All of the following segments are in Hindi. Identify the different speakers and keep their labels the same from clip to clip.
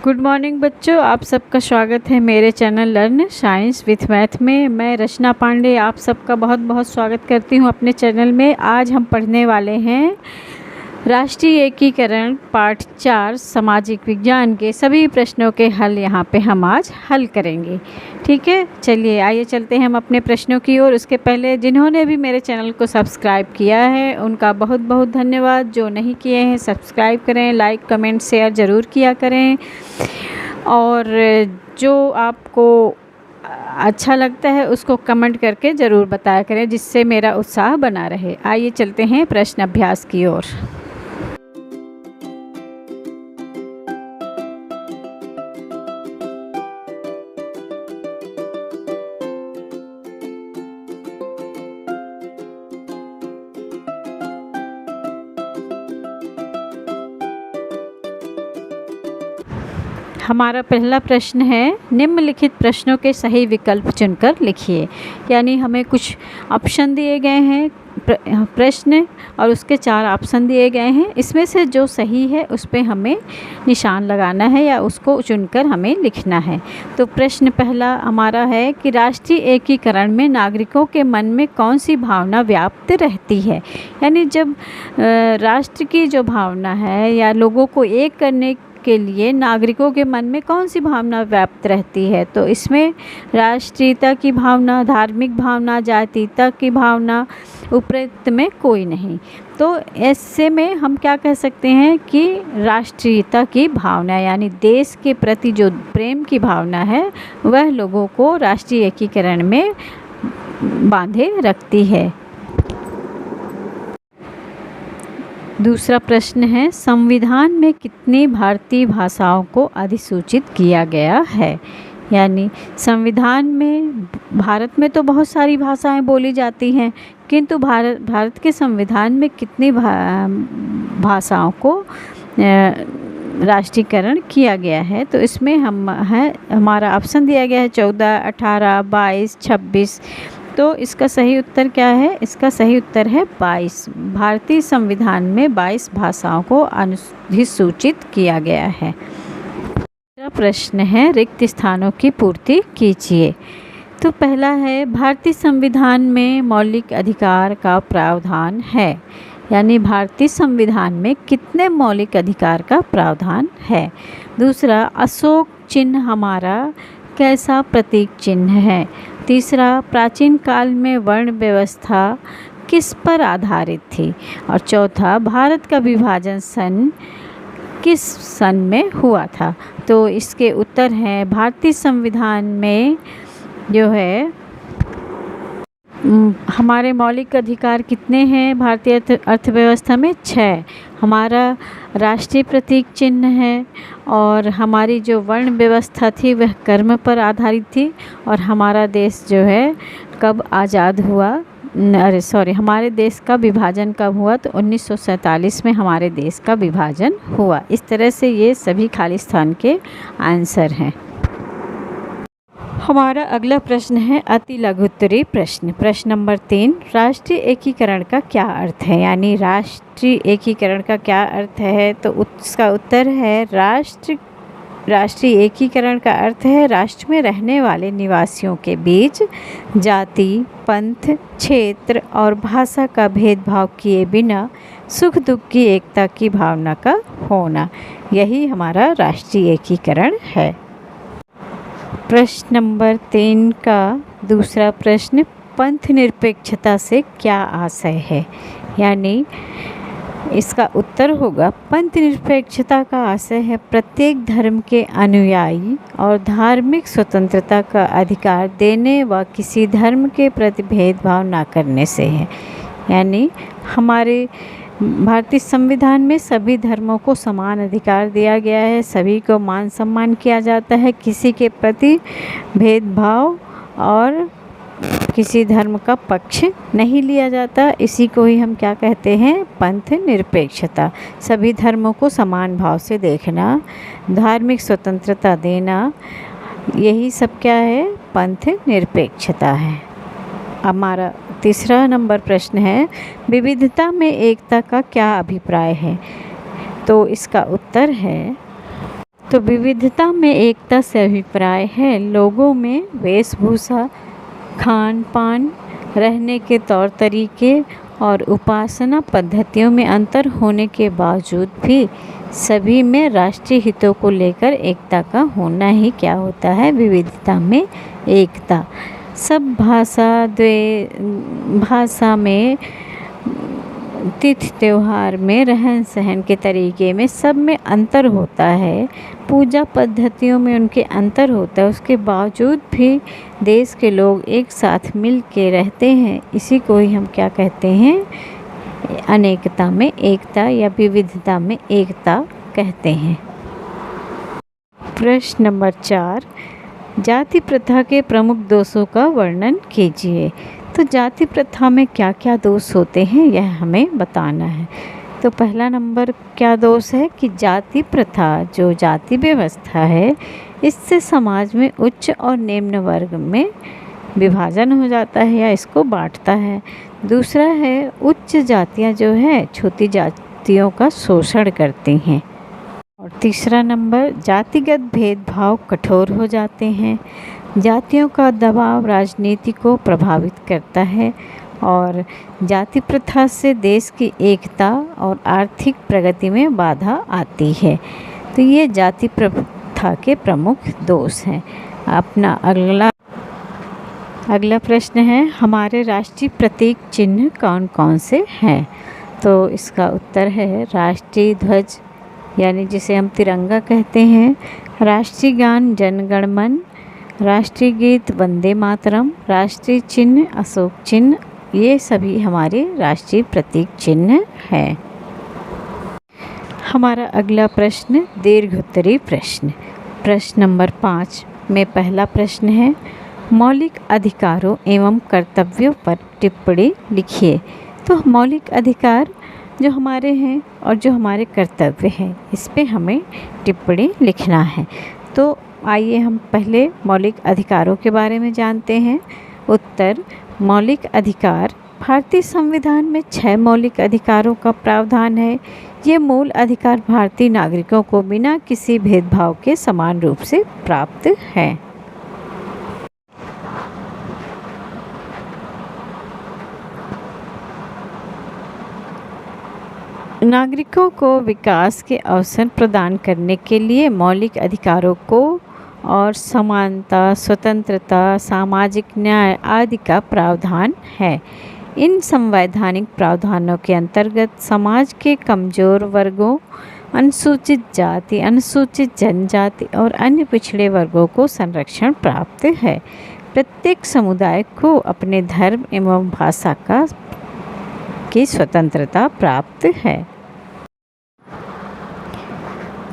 Speaker 1: गुड मॉर्निंग बच्चों, आप सबका स्वागत है मेरे channel learn science with math में। मैं रचना पांडे आप सबका बहुत बहुत स्वागत करती हूं अपने चैनल में। आज हम पढ़ने वाले हैं राष्ट्रीय एकीकरण पार्ट 4 सामाजिक विज्ञान के सभी प्रश्नों के हल यहाँ पे हम आज हल करेंगे। ठीक है, चलिए आइए चलते हैं हम अपने प्रश्नों की ओर। उसके पहले जिन्होंने भी मेरे चैनल को सब्सक्राइब किया है उनका बहुत बहुत धन्यवाद। जो नहीं किए हैं सब्सक्राइब करें, लाइक कमेंट शेयर ज़रूर किया करें। और जो आपको अच्छा लगता है उसको कमेंट करके ज़रूर बताया करें, जिससे मेरा उत्साह बना रहे। आइए चलते हैं प्रश्न अभ्यास की ओर। हमारा पहला प्रश्न है, निम्नलिखित प्रश्नों के सही विकल्प चुनकर लिखिए। यानी हमें कुछ ऑप्शन दिए गए हैं प्रश्न और उसके 4 ऑप्शन दिए गए हैं। इसमें से जो सही है उस पर हमें निशान लगाना है या उसको चुनकर हमें लिखना है। तो प्रश्न पहला हमारा है कि राष्ट्रीय एकीकरण में नागरिकों के मन में कौन सी भावना व्याप्त रहती है। यानी जब राष्ट्र की जो भावना है या लोगों को एक करने के लिए नागरिकों के मन में कौन सी भावना व्याप्त रहती है, तो इसमें राष्ट्रीयता की भावना, धार्मिक भावना, जातीयता की भावना, उपरोक्त में कोई नहीं। तो ऐसे में हम क्या कह सकते हैं कि राष्ट्रीयता की भावना यानी देश के प्रति जो प्रेम की भावना है वह लोगों को राष्ट्रीय एकीकरण में बांधे रखती है। दूसरा प्रश्न है, संविधान में कितनी भारतीय भाषाओं को अधिसूचित किया गया है। यानी संविधान में भारत में तो बहुत सारी भाषाएं बोली जाती हैं, किंतु भारत के संविधान में कितनी भाषाओं को राष्ट्रीयकरण किया गया है। तो इसमें हमारा ऑप्शन दिया गया है 14, 18, 22, 26। तो इसका सही उत्तर क्या है? इसका सही उत्तर है 22। भारतीय संविधान में 22 भाषाओं को अधिसूचित किया गया है। दूसरा प्रश्न है, रिक्त स्थानों की पूर्ति कीजिए। तो पहला है, भारतीय संविधान में मौलिक अधिकार का प्रावधान है। यानी भारतीय संविधान में कितने मौलिक अधिकार का प्रावधान है। दूसरा, अशोक चिन्ह हमारा कैसा प्रतीक चिन्ह है। तीसरा, प्राचीन काल में वर्ण व्यवस्था किस पर आधारित थी। और चौथा, भारत का विभाजन किस सन में हुआ था। तो इसके उत्तर हैं, भारतीय संविधान में जो है हमारे मौलिक अधिकार कितने हैं भारतीय अर्थव्यवस्था में? 6। हमारा राष्ट्रीय प्रतीक चिन्ह है और हमारी जो वर्ण व्यवस्था थी वह कर्म पर आधारित थी। और हमारा देश जो है कब आज़ाद हुआ, हमारे देश का विभाजन कब हुआ? तो 1947 में हमारे देश का विभाजन हुआ। इस तरह से ये सभी खाली स्थान के आंसर हैं। हमारा अगला प्रश्न है अति लघुत्तरीय प्रश्न। प्रश्न नंबर 3, राष्ट्रीय एकीकरण का क्या अर्थ है। यानी राष्ट्रीय एकीकरण का क्या अर्थ है? तो उसका उत्तर है, राष्ट्रीय एकीकरण का अर्थ है राष्ट्र में रहने वाले निवासियों के बीच जाति, पंथ, क्षेत्र और भाषा का भेदभाव किए बिना सुख दुख की एकता की भावना का होना। यही हमारा राष्ट्रीय एकीकरण है। प्रश्न नंबर 3 का दूसरा प्रश्न, पंथ निरपेक्षता से क्या आशय है। यानी इसका उत्तर होगा, पंथ निरपेक्षता का आशय है प्रत्येक धर्म के अनुयायी और धार्मिक स्वतंत्रता का अधिकार देने व किसी धर्म के प्रति भेदभाव न करने से है। यानी हमारे भारतीय संविधान में सभी धर्मों को समान अधिकार दिया गया है, सभी को मान सम्मान किया जाता है, किसी के प्रति भेदभाव और किसी धर्म का पक्ष नहीं लिया जाता। इसी को ही हम क्या कहते हैं? पंथ निरपेक्षता। सभी धर्मों को समान भाव से देखना, धार्मिक स्वतंत्रता देना, यही सब क्या है? पंथ निरपेक्षता है। हमारा तीसरा नंबर प्रश्न है, विविधता में एकता का क्या अभिप्राय है। तो इसका उत्तर है, तो विविधता में एकता से अभिप्राय है लोगों में वेशभूषा, खान पान, रहने के तौर तरीके और उपासना पद्धतियों में अंतर होने के बावजूद भी सभी में राष्ट्रीय हितों को लेकर एकता का होना ही क्या होता है, विविधता में एकता। सब भाषा में, तिथि त्योहार में, रहन सहन के तरीके में सब में अंतर होता है, पूजा पद्धतियों में उनके अंतर होता है, उसके बावजूद भी देश के लोग एक साथ मिल के रहते हैं। इसी को ही हम क्या कहते हैं, अनेकता में एकता या विविधता में एकता कहते हैं। प्रश्न नंबर 4, जाति प्रथा के प्रमुख दोषों का वर्णन कीजिए। तो जाति प्रथा में क्या क्या दोष होते हैं यह हमें बताना है। तो पहला नंबर क्या दोष है कि जाति प्रथा, जो जाति व्यवस्था है, इससे समाज में उच्च और निम्न वर्ग में विभाजन हो जाता है या इसको बांटता है। दूसरा है उच्च जातियां जो है छोटी जातियों का शोषण करती हैं। और तीसरा नंबर जातिगत भेदभाव कठोर हो जाते हैं। जातियों का दबाव राजनीति को प्रभावित करता है और जाति प्रथा से देश की एकता और आर्थिक प्रगति में बाधा आती है। तो ये जाति प्रथा के प्रमुख दोष हैं। अपना अगला प्रश्न है, हमारे राष्ट्रीय प्रतीक चिन्ह कौन कौन से हैं? तो इसका उत्तर है राष्ट्रीय ध्वज, यानी जिसे हम तिरंगा कहते हैं, राष्ट्रीय गान जन गण मन, राष्ट्रीय गीत वंदे मातरम, राष्ट्रीय चिन्ह अशोक चिन्ह, ये सभी हमारे राष्ट्रीय प्रतीक चिन्ह हैं। हमारा अगला प्रश्न दीर्घोत्तरी प्रश्न। प्रश्न नंबर 5 में पहला प्रश्न है, मौलिक अधिकारों एवं कर्तव्यों पर टिप्पणी लिखिए। तो मौलिक अधिकार जो हमारे हैं और जो हमारे कर्तव्य हैं, इस पे हमें टिप्पणी लिखना है। तो आइए हम पहले मौलिक अधिकारों के बारे में जानते हैं। उत्तर, मौलिक अधिकार भारतीय संविधान में 6 मौलिक अधिकारों का प्रावधान है। ये मूल अधिकार भारतीय नागरिकों को बिना किसी भेदभाव के समान रूप से प्राप्त हैं। नागरिकों को विकास के अवसर प्रदान करने के लिए मौलिक अधिकारों को और समानता, स्वतंत्रता, सामाजिक न्याय आदि का प्रावधान है। इन संवैधानिक प्रावधानों के अंतर्गत समाज के कमजोर वर्गों, अनुसूचित जाति, अनुसूचित जनजाति और अन्य पिछड़े वर्गों को संरक्षण प्राप्त है। प्रत्येक समुदाय को अपने धर्म एवं भाषा की स्वतंत्रता प्राप्त है।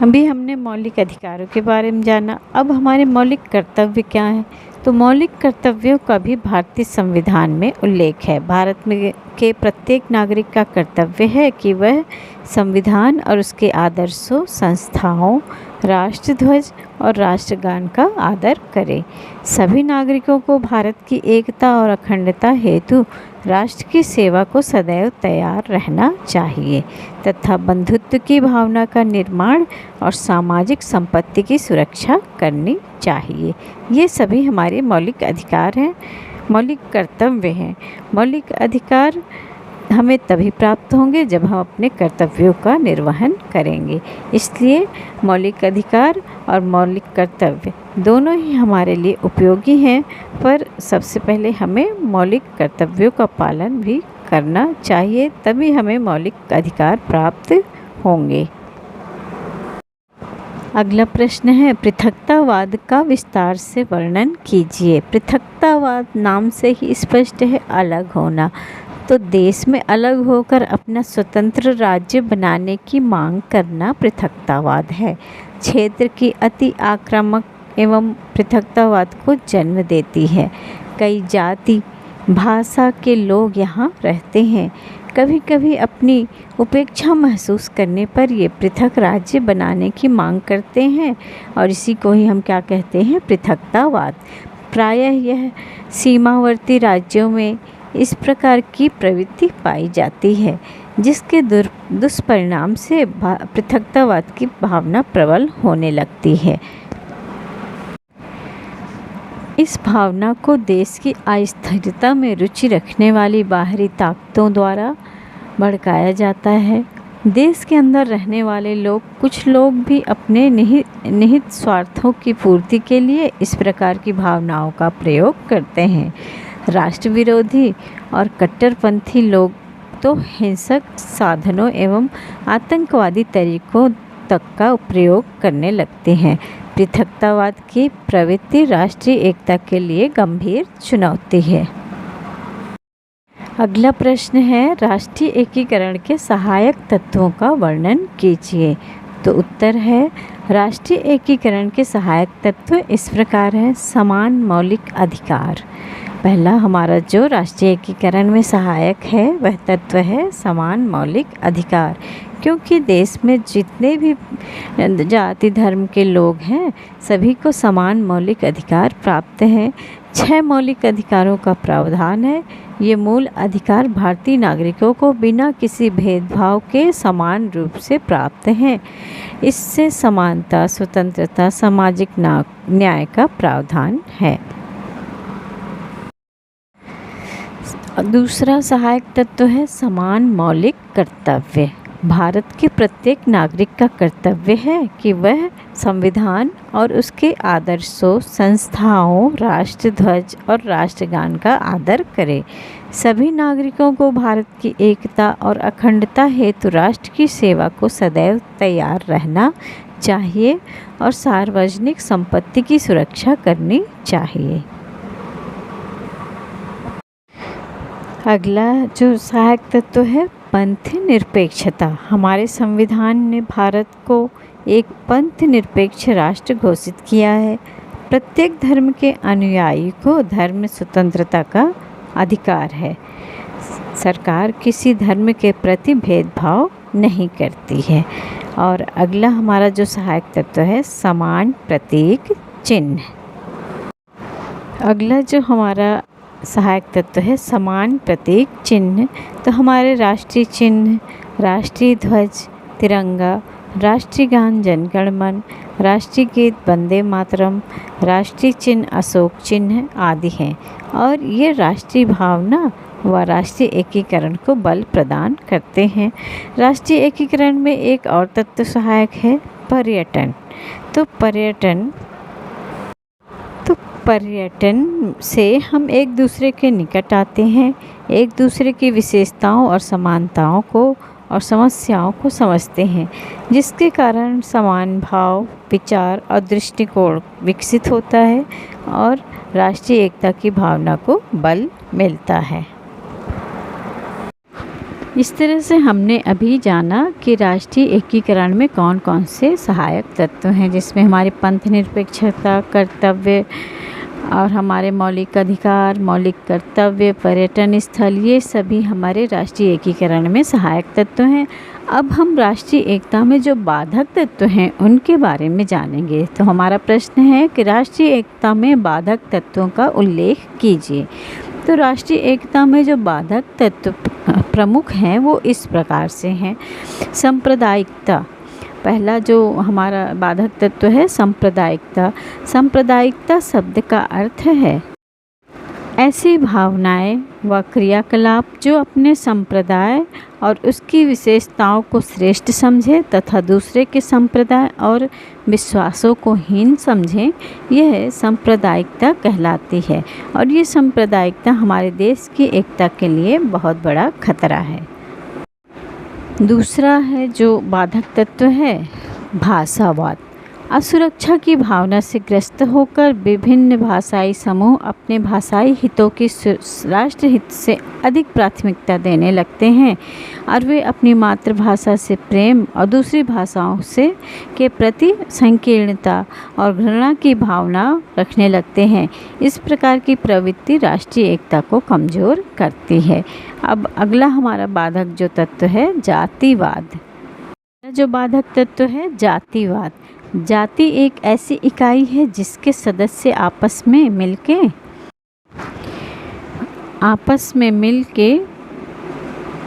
Speaker 1: अभी हमने मौलिक अधिकारों के बारे में जाना। अब हमारे मौलिक कर्तव्य क्या हैं? तो मौलिक कर्तव्यों का भी भारतीय संविधान में उल्लेख है। भारत में के प्रत्येक नागरिक का कर्तव्य है कि वह संविधान और उसके आदर्शों, संस्थाओं, राष्ट्रध्वज और राष्ट्रगान का आदर करे। सभी नागरिकों को भारत की एकता और अखंडता हेतु राष्ट्र की सेवा को सदैव तैयार रहना चाहिए तथा बंधुत्व की भावना का निर्माण और सामाजिक संपत्ति की सुरक्षा करनी चाहिए। ये सभी हमारे मौलिक अधिकार हैं, मौलिक कर्तव्य हैं। मौलिक अधिकार हमें तभी प्राप्त होंगे जब हम अपने कर्तव्यों का निर्वहन करेंगे। इसलिए मौलिक अधिकार और मौलिक कर्तव्य दोनों ही हमारे लिए उपयोगी हैं, पर सबसे पहले हमें मौलिक कर्तव्यों का पालन भी करना चाहिए, तभी हमें मौलिक अधिकार प्राप्त होंगे। अगला प्रश्न है, पृथकतावाद का विस्तार से वर्णन कीजिए। पृथकतावाद नाम से ही स्पष्ट है, अलग होना। तो देश में अलग होकर अपना स्वतंत्र राज्य बनाने की मांग करना पृथकतावाद है। क्षेत्र की अति आक्रामक एवं पृथकतावाद को जन्म देती है। कई जाति भाषा के लोग यहाँ रहते हैं। कभी कभी अपनी उपेक्षा महसूस करने पर ये पृथक राज्य बनाने की मांग करते हैं और इसी को ही हम क्या कहते हैं, पृथकतावाद। प्रायः यह सीमावर्ती राज्यों में इस प्रकार की प्रवृत्ति पाई जाती है। जिसके दुष्परिणाम से पृथकतावाद की भावना प्रबल होने लगती है। इस भावना को देश की अस्थिरता में रुचि रखने वाली बाहरी ताकतों द्वारा भड़काया जाता है। देश के अंदर रहने वाले लोग, कुछ लोग भी अपने निहित स्वार्थों की पूर्ति के लिए इस प्रकार की भावनाओं का प्रयोग करते हैं। राष्ट्र विरोधी और कट्टरपंथी लोग तो हिंसक साधनों एवं आतंकवादी तरीकों तक का प्रयोग करने लगते हैं। पृथकतावाद की प्रवृत्ति राष्ट्रीय एकता के लिए गंभीर चुनौती है। अगला प्रश्न है, राष्ट्रीय एकीकरण के सहायक तत्वों का वर्णन कीजिए। तो उत्तर है, राष्ट्रीय एकीकरण के सहायक तत्व इस प्रकार है। समान मौलिक अधिकार। पहला हमारा जो राष्ट्रीय एकीकरण में सहायक है वह तत्व है समान मौलिक अधिकार, क्योंकि देश में जितने भी जाति धर्म के लोग हैं सभी को समान मौलिक अधिकार प्राप्त हैं। 6 मौलिक अधिकारों का प्रावधान है। ये मूल अधिकार भारतीय नागरिकों को बिना किसी भेदभाव के समान रूप से प्राप्त हैं। इससे समानता, स्वतंत्रता, सामाजिक न्याय का प्रावधान है। दूसरा सहायक तत्व है समान मौलिक कर्तव्य। भारत के प्रत्येक नागरिक का कर्तव्य है कि वह संविधान और उसके आदर्शों, संस्थाओं, राष्ट्रध्वज और राष्ट्रगान का आदर करे। सभी नागरिकों को भारत की एकता और अखंडता हेतु राष्ट्र की सेवा को सदैव तैयार रहना चाहिए और सार्वजनिक संपत्ति की सुरक्षा करनी चाहिए। अगला जो सहायक तत्व है पंथ निरपेक्षता। हमारे संविधान ने भारत को एक पंथ निरपेक्ष राष्ट्र घोषित किया है। प्रत्येक धर्म के अनुयायी को धर्म स्वतंत्रता का अधिकार है। सरकार किसी धर्म के प्रति भेदभाव नहीं करती है। और अगला हमारा जो सहायक तत्व है समान प्रतीक चिन्ह। अगला जो हमारा सहायक तत्व है समान प्रतीक चिन्ह। तो हमारे राष्ट्रीय चिन्ह, राष्ट्रीय ध्वज तिरंगा, राष्ट्रीय गान जन गण मन, राष्ट्रीय गीत वंदे मातरम, राष्ट्रीय चिन्ह अशोक चिन्ह आदि हैं। और ये राष्ट्रीय भावना व राष्ट्रीय एकीकरण को बल प्रदान करते हैं। राष्ट्रीय एकीकरण में एक और तत्व सहायक है पर्यटन। तो पर्यटन से हम एक दूसरे के निकट आते हैं, एक दूसरे की विशेषताओं और समानताओं को और समस्याओं को समझते हैं, जिसके कारण समान भाव, विचार और दृष्टिकोण विकसित होता है और राष्ट्रीय एकता की भावना को बल मिलता है। इस तरह से हमने अभी जाना कि राष्ट्रीय एकीकरण में कौन कौन से सहायक तत्व हैं, जिसमें हमारी पंथ निरपेक्षता, कर्तव्य और हमारे मौलिक अधिकार, मौलिक कर्तव्य, पर्यटन स्थल, ये सभी हमारे राष्ट्रीय एकीकरण में सहायक तत्व हैं। अब हम राष्ट्रीय एकता में जो बाधक तत्व हैं उनके बारे में जानेंगे। तो हमारा प्रश्न है कि राष्ट्रीय एकता में बाधक तत्वों का उल्लेख कीजिए। तो राष्ट्रीय एकता में जो बाधक तत्व प्रमुख हैं वो इस प्रकार से हैं। सांप्रदायिकता। पहला जो हमारा बाधक तत्व है सांप्रदायिकता। सांप्रदायिकता शब्द का अर्थ है ऐसी भावनाएं व क्रियाकलाप जो अपने संप्रदाय और उसकी विशेषताओं को श्रेष्ठ समझे तथा दूसरे के संप्रदाय और विश्वासों को हीन समझें, यह सांप्रदायिकता कहलाती है। और ये सांप्रदायिकता हमारे देश की एकता के लिए बहुत बड़ा खतरा है। दूसरा है जो बाधक तत्व है भाषावाद। असुरक्षा की भावना से ग्रस्त होकर विभिन्न भाषाई समूह अपने भाषाई हितों की राष्ट्र हित से अधिक प्राथमिकता देने लगते हैं और वे अपनी मातृभाषा से प्रेम और दूसरी भाषाओं से के प्रति संकीर्णता और घृणा की भावना रखने लगते हैं। इस प्रकार की प्रवृत्ति राष्ट्रीय एकता को कमज़ोर करती है। अब अगला हमारा बाधक जो तत्व है जातिवाद। जो बाधक तत्व है जातिवाद। जाति एक ऐसी इकाई है जिसके सदस्य आपस में मिलके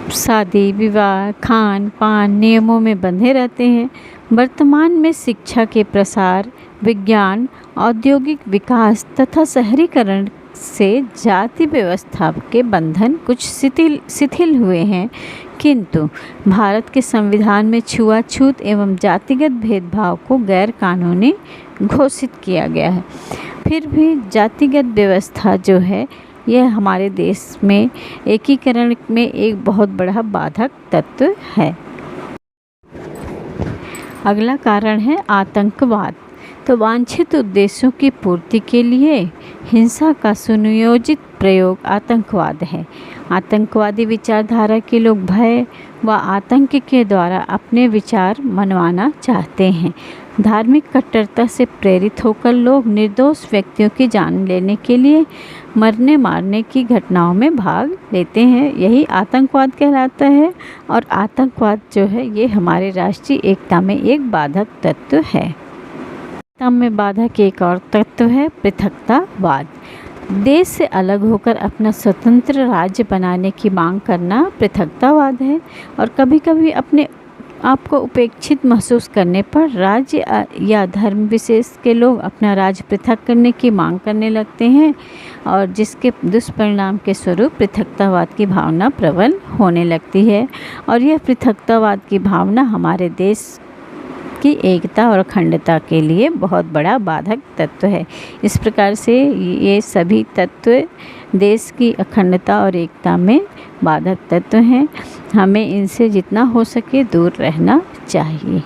Speaker 1: शादी विवाह खान पान नियमों में बंधे रहते हैं। वर्तमान में शिक्षा के प्रसार, विज्ञान, औद्योगिक विकास तथा शहरीकरण से जाति व्यवस्था के बंधन कुछ शिथिल हुए हैं, किंतु भारत के संविधान में छुआछूत एवं जातिगत भेदभाव को गैर कानूनी घोषित किया गया है। फिर भी जातिगत व्यवस्था जो है यह हमारे देश में एकीकरण में एक बहुत बड़ा बाधक तत्व है। अगला कारण है आतंकवाद। तो वांछित उद्देश्यों की पूर्ति के लिए हिंसा का सुनियोजित प्रयोग आतंकवाद है। आतंकवादी विचारधारा के लोग भय व आतंक के द्वारा अपने विचार मनवाना चाहते हैं। धार्मिक कट्टरता से प्रेरित होकर लोग निर्दोष व्यक्तियों की जान लेने के लिए मरने मारने की घटनाओं में भाग लेते हैं। यही आतंकवाद कहलाता है। और आतंकवाद जो है ये हमारे राष्ट्रीय एकता में एक बाधक तत्व है। एकता में बाधक एक और तत्व है पृथकतावाद। देश से अलग होकर अपना स्वतंत्र राज्य बनाने की मांग करना पृथकतावाद है। और कभी कभी अपने आपको उपेक्षित महसूस करने पर राज्य या धर्म विशेष के लोग अपना राज्य पृथक करने की मांग करने लगते हैं, और जिसके दुष्परिणाम के स्वरूप पृथकतावाद की भावना प्रबल होने लगती है। और यह पृथकतावाद की भावना हमारे देश की एकता और अखंडता के लिए बहुत बड़ा बाधक तत्व है। इस प्रकार से ये सभी तत्व देश की अखंडता और एकता में बाधक तत्व हैं। हमें इनसे जितना हो सके दूर रहना चाहिए।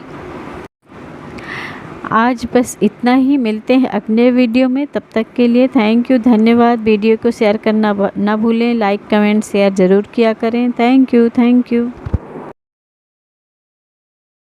Speaker 1: आज बस इतना ही, मिलते हैं अगले वीडियो में। तब तक के लिए थैंक यू, धन्यवाद। वीडियो को शेयर करना ना भूलें, लाइक कमेंट शेयर ज़रूर किया करें। Thank you.